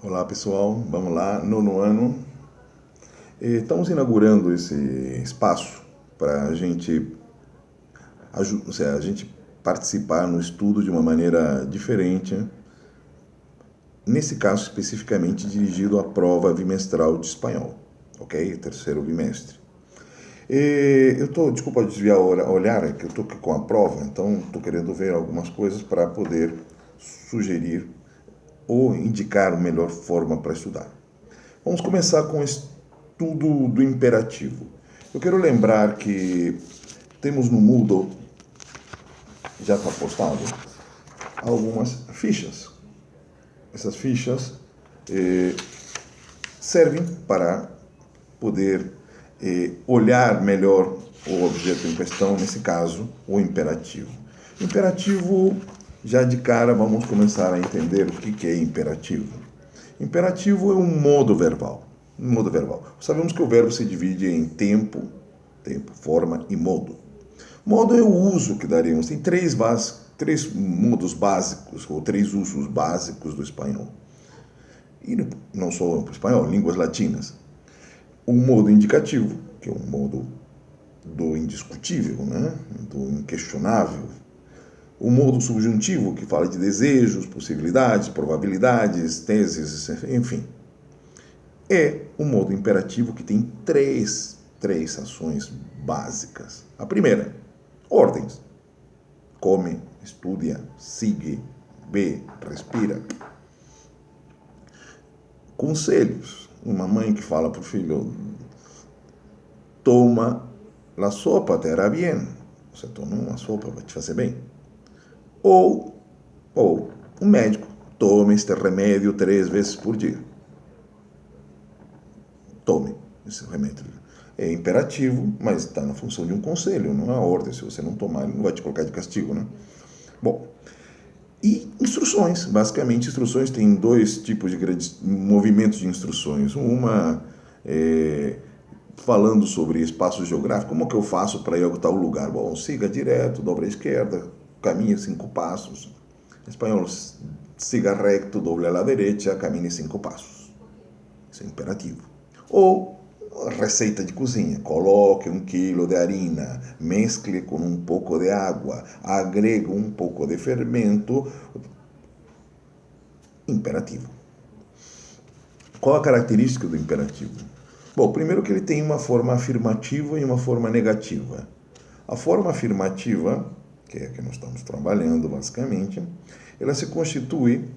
Olá pessoal, vamos lá, nono ano. Estamos inaugurando esse espaço para a gente participar no estudo de uma maneira diferente, nesse caso especificamente dirigido à prova bimestral de espanhol, ok? Terceiro bimestre. Desculpa desviar o olhar, é que eu estou com a prova, então estou querendo ver algumas coisas para poder sugerir ou indicar a melhor forma para estudar. Vamos começar com o estudo do imperativo. Eu quero lembrar que temos no Moodle, já está postado, algumas fichas. Essas fichas servem para poder olhar melhor o objeto em questão, nesse caso, o imperativo. Imperativo, já de cara, vamos começar a entender o que é imperativo. Imperativo é um modo verbal. Sabemos que o verbo se divide em tempo, forma e modo. Modo é o uso que daremos. Tem três modos básicos, ou três usos básicos do espanhol. E não só o espanhol, línguas latinas. O modo indicativo, que é o modo do indiscutível, né? Do inquestionável. O modo subjuntivo, que fala de desejos, possibilidades, probabilidades, teses, enfim. É o modo imperativo, que tem três ações básicas. A primeira, ordens. Come, estudia, sigue, vê, respira. Conselhos. Uma mãe que fala para o filho: toma la sopa, te hará bien. Você toma uma sopa, vai te fazer bem. Ou um médico: tome este remédio 3 vezes por dia. Tome esse remédio. É imperativo, mas está na função de um conselho, não é uma ordem. Se você não tomar, ele não vai te colocar de castigo, né? Bom, e instruções. Basicamente, instruções tem dois tipos de grandes movimentos de instruções. Uma falando sobre espaço geográfico. Como que eu faço para ir a tal lugar? Bom, siga direto, dobre à esquerda, caminhe 5 passos. Em espanhol, siga recto, doble à direita, caminhe 5 passos. Isso é imperativo. Ou receita de cozinha: coloque 1 quilo de harina, mescle com um pouco de água, agregue um pouco de fermento. Imperativo. Qual a característica do imperativo? Bom, primeiro que ele tem uma forma afirmativa e uma forma negativa. A forma afirmativa, que é a que nós estamos trabalhando basicamente, ela se constitui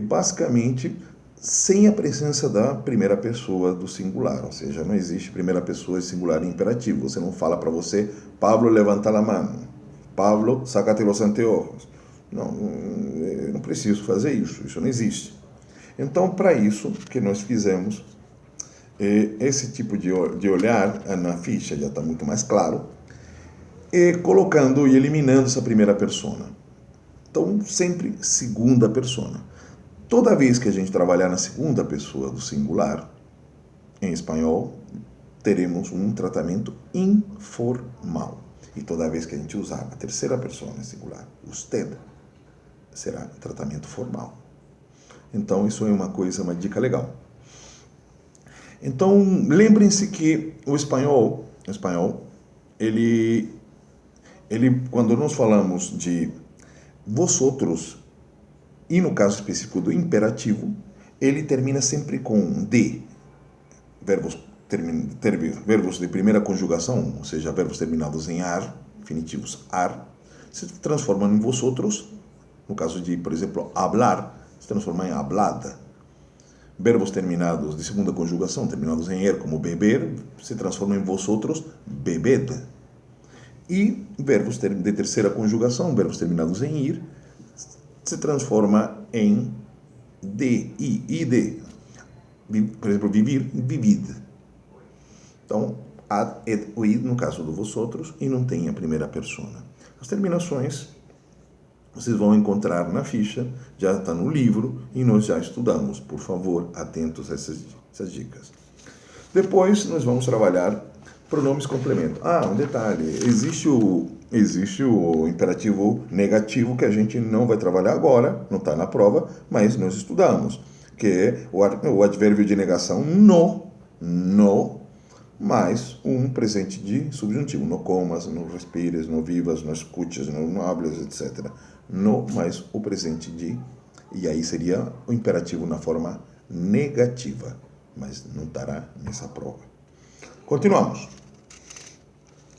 basicamente sem a presença da primeira pessoa do singular, ou seja, não existe primeira pessoa de singular imperativo. Você não fala para você: Pablo, levanta a mão. Pablo, sácate los anteojos. Não preciso fazer isso não existe. Então, para isso que nós fizemos esse tipo de olhar na ficha, já está muito mais claro, colocando e eliminando essa primeira persona. Então, sempre segunda persona. Toda vez que a gente trabalhar na segunda pessoa do singular, em espanhol, teremos um tratamento informal. E toda vez que a gente usar a terceira pessoa singular, usted, será tratamento formal. Então, isso é uma dica legal. Então, lembrem-se que o espanhol, ele quando nós falamos de vosotros, e no caso específico do imperativo, ele termina sempre com de. Verbos de primeira conjugação, ou seja, verbos terminados em ar, infinitivos ar, se transformam em vosotros. No caso de, por exemplo, hablar, se transforma em hablada. Verbos terminados de segunda conjugação, terminados em er, como beber, se transformam em vosotros, bebed. E verbos de terceira conjugação, verbos terminados em ir, se transforma em de, id. Por exemplo, vivir, vivid. Então, ad, ed, id, no caso do vosotros, e não tem a primeira persona. As terminações vocês vão encontrar na ficha, já está no livro, e nós já estudamos. Por favor, atentos a essas dicas. Depois, nós vamos trabalhar pronomes complemento. Um detalhe: existe o imperativo negativo, que a gente não vai trabalhar agora, não está na prova, mas nós estudamos. que é o advérbio de negação no, mais um presente de subjuntivo. No comas, no respires, no vivas, no escuches, no hables, etc. No mais o presente de... E aí seria o imperativo na forma negativa, mas não estará nessa prova. Continuamos.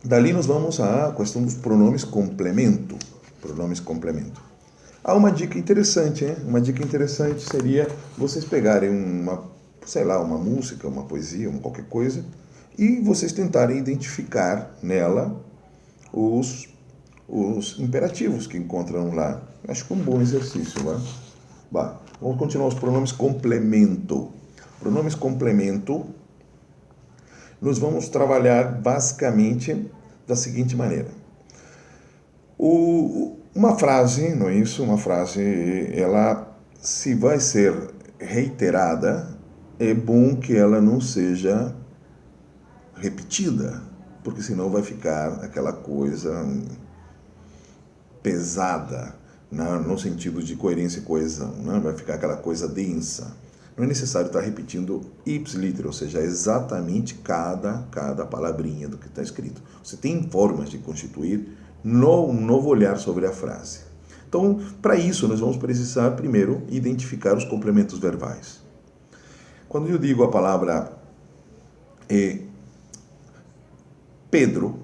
Dali nós vamos à questão dos pronomes complemento. Pronomes complemento. Há uma dica interessante, hein? Uma dica interessante seria vocês pegarem uma música, uma poesia, qualquer coisa, e vocês tentarem identificar nela os imperativos que encontram lá. Acho que é um bom exercício, né? Vamos continuar os pronomes complemento. Pronomes complemento, nós vamos trabalhar basicamente da seguinte maneira. Uma frase, não é isso? Uma frase, ela, se vai ser reiterada, é bom que ela não seja repetida, porque senão vai ficar aquela coisa pesada, no sentido de coerência e coesão, né? Vai ficar aquela coisa densa. Não é necessário estar repetindo ipsiliter, ou seja, exatamente cada palavrinha do que está escrito. Você tem formas de constituir um novo olhar sobre a frase. Então, para isso, nós vamos precisar, primeiro, identificar os complementos verbais. Quando eu digo a palavra Pedro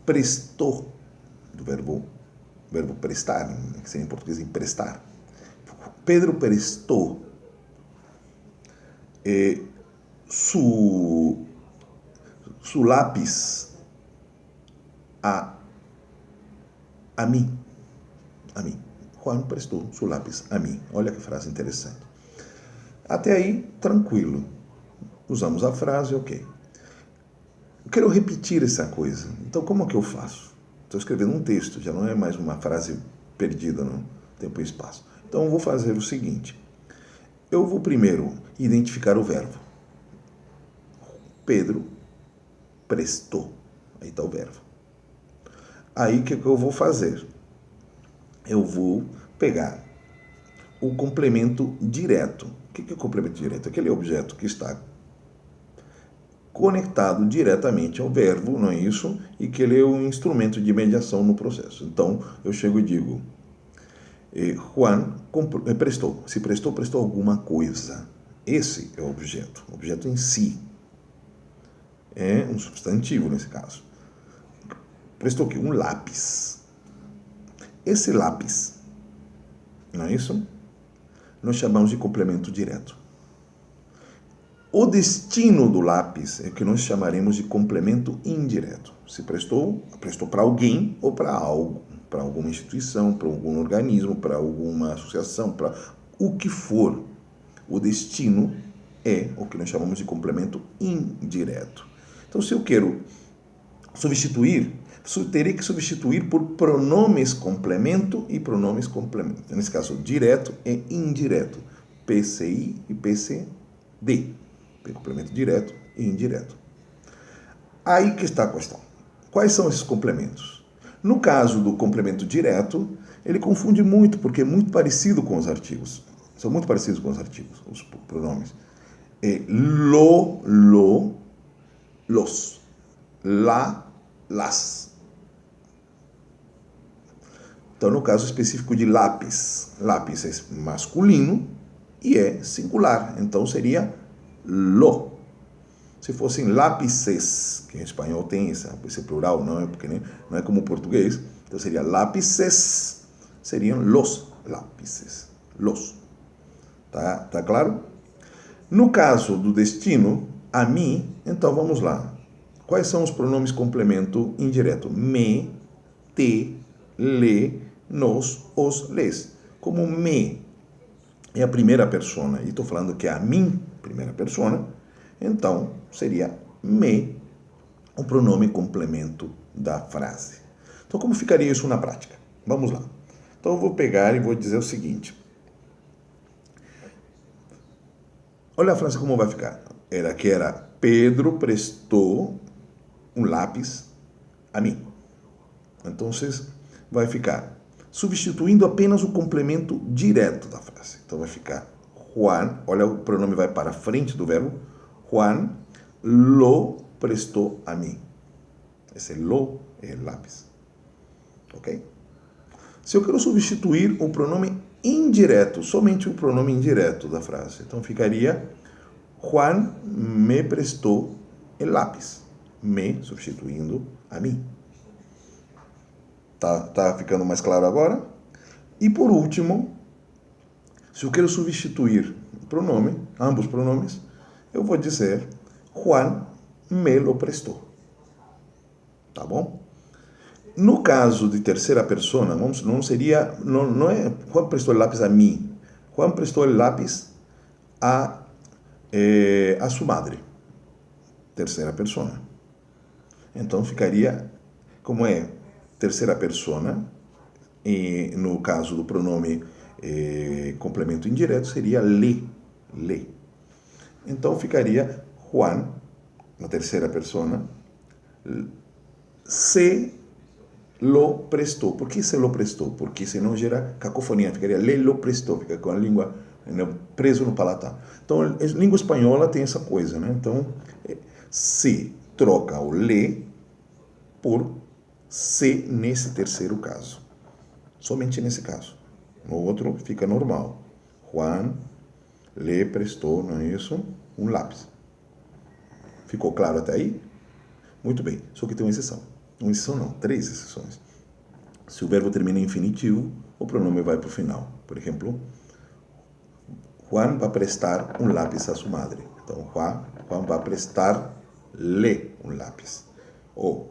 prestou, do verbo prestar, que seria em português emprestar. Pedro prestou su lápis a mim. Juan prestou su lápis a mim. Olha que frase interessante. Até aí, tranquilo. Usamos a frase, ok. Eu quero repetir essa coisa. Então, como é que eu faço? Estou escrevendo um texto, já não é mais uma frase perdida no tempo e espaço. Então, eu vou fazer o seguinte. Eu vou primeiro identificar o verbo. Pedro prestou. Aí está o verbo. Aí, o que eu vou fazer? Eu vou pegar o complemento direto. O que é o complemento direto? Aquele objeto que está conectado diretamente ao verbo, não é isso? E que ele é um instrumento de mediação no processo. Então, eu chego e digo, Juan prestou. Se prestou alguma coisa. Esse é o objeto em si. É um substantivo nesse caso. Prestou o quê? Um lápis. Esse lápis, não é isso? Nós chamamos de complemento direto. O destino do lápis é o que nós chamaremos de complemento indireto. Se prestou para alguém ou para algo, para alguma instituição, para algum organismo, para alguma associação, para o que for. O destino é o que nós chamamos de complemento indireto. Então, se eu quero substituir, terei que substituir por pronomes complemento e pronomes complemento. Nesse caso, direto e indireto. PCI e PCD. Complemento direto e indireto. Aí que está a questão. Quais são esses complementos? No caso do complemento direto, ele confunde muito, porque é muito parecido com os artigos. São muito parecidos com os artigos, os pronomes. Lo, los. La, las. Então, no caso específico de lápis, lápis é masculino e é singular. Então, seria lo. Se fossem lápices, que em espanhol tem esse plural, não é, porque não é como o português, então seria lápices, seriam los lápices. Los. Tá claro? No caso do destino, a mim, então vamos lá. Quais são os pronomes complemento indireto? Me, te, le, nos, os, les. Como me é a primeira persona, e estou falando que é a mim, primeira persona, então seria me, o pronome complemento da frase. Então, como ficaria isso na prática? Vamos lá. Então, eu vou pegar e vou dizer o seguinte. Olha a frase como vai ficar. Era Pedro prestou um lápis a mim. Então, vai ficar substituindo apenas o complemento direto da frase. Então vai ficar Juan, olha, o pronome vai para frente do verbo, Juan lo prestou a mim. Esse lo é o lápis. Ok? Se eu quero substituir o pronome indireto, somente o pronome indireto da frase, então ficaria Juan me prestou o lápis. Me substituindo a mim. Tá ficando mais claro agora? E por último, se eu quero substituir o pronome, ambos pronomes, eu vou dizer Juan me lo prestou. Tá bom? No caso de terceira persona, não é Juan prestou o lápis a mim. Juan prestou o lápis a sua madre. Terceira persona. Então ficaria, como é terceira persona, e no caso do pronome complemento indireto, seria le. Então ficaria Juan, na terceira persona, se lo prestou. Por que se lo prestou? Porque senão gera cacofonia, ficaria le lo prestou, fica com a língua preso no palatal. Então, a língua espanhola tem essa coisa, né? Então, se troca o le por se nesse terceiro caso. Somente nesse caso. No outro fica normal. Juan le prestou, não é isso? Um lápis. Ficou claro até aí? Muito bem. Só que tem uma exceção. Uma exceção não, 3 exceções. Se o verbo termina em infinitivo, o pronome vai para o final. Por exemplo, Juan vai prestar um lápis a sua madre. Então, Juan vai prestar-lhe um lápis. Ou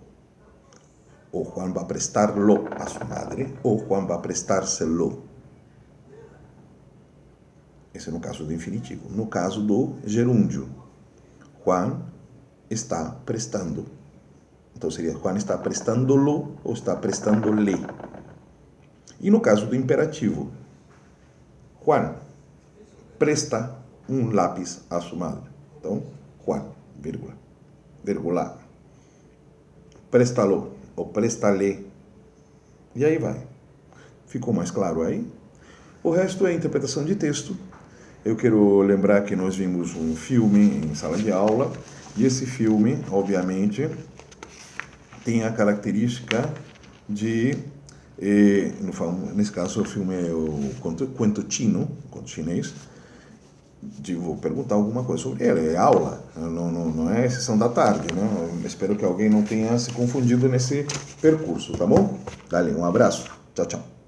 Juan vai prestar-lo a sua madre, ou Juan vai prestar-se-lo. Esse é no caso do infinitivo. No caso do gerúndio, Juan está prestando. Então seria Juan está prestando-lo ou está prestando-lhe. E no caso do imperativo, Juan presta um lápis a sua madre. Então, Juan, vírgula, virgular. Presta-lo ou presta-lhe. E aí vai. Ficou mais claro aí? O resto é interpretação de texto. Eu quero lembrar que nós vimos um filme em sala de aula, e esse filme, obviamente, tem a característica de, nesse caso o filme é o Cuento Chino, conto chinês, vou perguntar alguma coisa sobre ele, é aula, não é sessão da tarde, né? Eu espero que alguém não tenha se confundido nesse percurso, tá bom? Dale, um abraço, tchau, tchau.